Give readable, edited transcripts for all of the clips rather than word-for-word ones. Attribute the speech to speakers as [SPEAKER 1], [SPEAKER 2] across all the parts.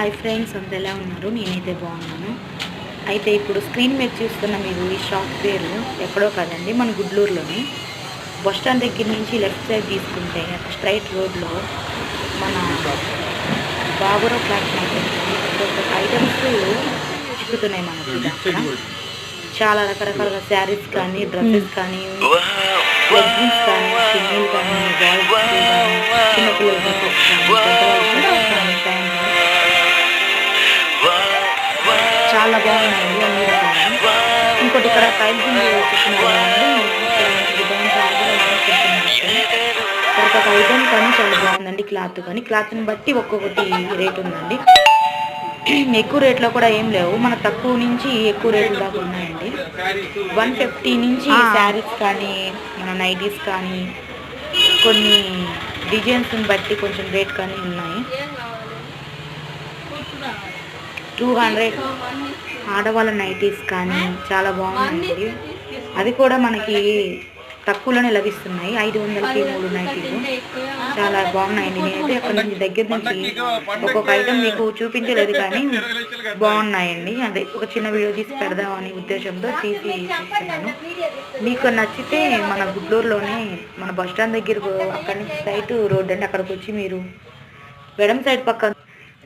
[SPEAKER 1] Hi friends, అంత ఎలా ఉన్నారు? నేనైతే బాగున్నాను. అయితే ఇప్పుడు స్క్రీన్ మీద చూస్తున్న మీరు ఈ షాప్ పేరు ఎక్కడో కాదండి, మన గుడ్లూరులోని బస్ స్టాండ్ దగ్గర నుంచి లెఫ్ట్ సైడ్ తీసుకుంటే స్ట్రైట్ రోడ్లో మన బాబురావు క్లాత్ మార్కెట్ ఐటమ్స్ చిక్కుతున్నాయి మనకి. అక్కడ చాలా రకరకాల శారీస్ కానీ, డ్రెస్సెస్ కానీ, లెగ్గిన్స్ కానీ, చున్నీలు కానీ, బాయ్స్ కానీ, చిన్నపిల్లల డ్రెస్సెస్ కానీ, పెద్దవాళ్ళ డ్రెస్సెస్ కానీ, చాలా బాగున్నాయండి అన్ని రకాలు. ఇంకోటి ఇక్కడ టైల్సింగ్ చెప్తున్నారండి, ఒక ఐటమ్ కానీ చాలా బాగుందండి. క్లాత్ కానీ క్లాత్ని బట్టి ఒక్కొక్కటి రేట్ ఉందండి. ఎక్కువ రేట్లో కూడా ఏం లేవు, మన తక్కువ నుంచి ఎక్కువ రేట్లు దాకా ఉన్నాయండి. 150 నుంచి శారీస్ కానీ, మన నైటీస్ కానీ, కొన్ని డిజైన్స్ని బట్టి కొంచెం రేట్ కానీ ఉన్నాయి. 200 ఆడవాళ్ళ నైటీస్ కానీ చాలా బాగున్నాయండి. అవి కూడా మనకి తక్కువలోనే లభిస్తున్నాయి. 500కి 3 నైటీలు చాలా బాగున్నాయండి. నేనైతే అక్కడ నుంచి దగ్గర నుంచి ఒక్కొక్క ఐటమ్ మీకు చూపించలేదు కానీ బాగున్నాయండి. అదే ఒక చిన్న వీడియో తీసి పెడదామని ఉద్దేశంతో తీసి చూస్తున్నాను. మీకు నచ్చితే మన గుడ్లూరులోనే మన బస్ స్టాండ్ దగ్గర అక్కడి నుంచి సైట్ రోడ్ అండి, అక్కడికి వచ్చి మీరు ఎడమ సైడ్ పక్క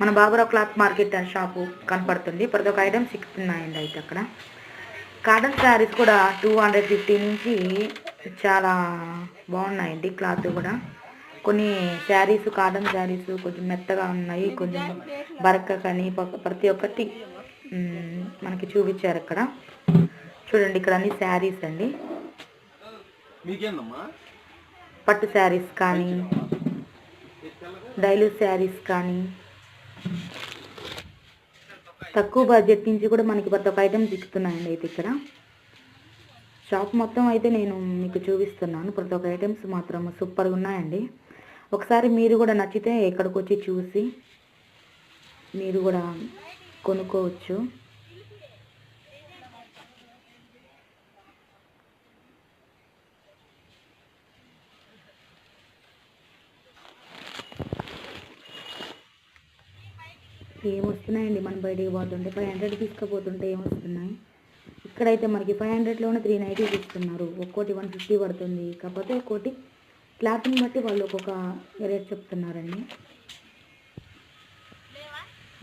[SPEAKER 1] మన Baburao cloth market and shop కనపడుతుంది. ప్రతి ఒక్క ఐటమ్ సిక్కుతున్నాయండి. అయితే అక్కడ కాటన్ శారీస్ కూడా 250 నుంచి చాలా బాగున్నాయండి. క్లాత్ కూడా కొన్ని శారీస్, కాటన్ శారీస్ కొంచెం మెత్తగా ఉన్నాయి, కొంచెం బరక కానీ ప్రతి ఒక్కటి మనకి చూపించారు. అక్కడ చూడండి, ఇక్కడ అన్ని శారీస్ అండి, పట్టు శారీస్ కానీ, డైలీ శారీస్ కానీ, తక్కువ బడ్జెట్ నుంచి కూడా మనకి ప్రతి ఒక్క ఐటమ్ సిక్కుతున్నాయండి. అయితే ఇక్కడ షాప్ మొత్తం అయితే నేను మీకు చూపిస్తున్నాను. ప్రతి ఒక్క ఐటమ్స్ మాత్రం సూపర్గా ఉన్నాయండి. ఒకసారి మీరు కూడా నచ్చితే ఇక్కడికి వచ్చి చూసి మీరు కూడా కొనుక్కోవచ్చు. ఏమొస్తున్నాయండి, మనం బయటికి పోతుంటే 500 తీసుకుపోతుంటే ఏమొస్తున్నాయి. ఇక్కడైతే మనకి 500లోనే 3 నైటీస్ ఇస్తున్నారు. ఒక్కోటి 150 పడుతుంది. కాకపోతే ఒక్కోటి క్లాత్ని బట్టి వాళ్ళు ఒక్కొక్క రేట్ చెప్తున్నారండి.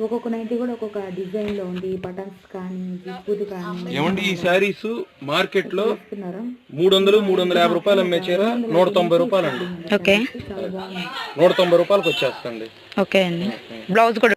[SPEAKER 1] ఒక్కొక్క నైటీ కూడా ఒక్కొక్క డిజైన్లో ఉంది. బటన్స్ కానీ, జిప్పుది కానీ.
[SPEAKER 2] ఏమండి, ఈ శారీస్ మార్కెట్ లో 300-350 రూపాయలు అమ్మే చీర 190 రూపాయలు అండి.
[SPEAKER 1] ఓకే,
[SPEAKER 2] 190 రూపాయలకి వచ్చేస్తుంది.
[SPEAKER 1] ఓకే అండి. బ్లౌజ్ కూడా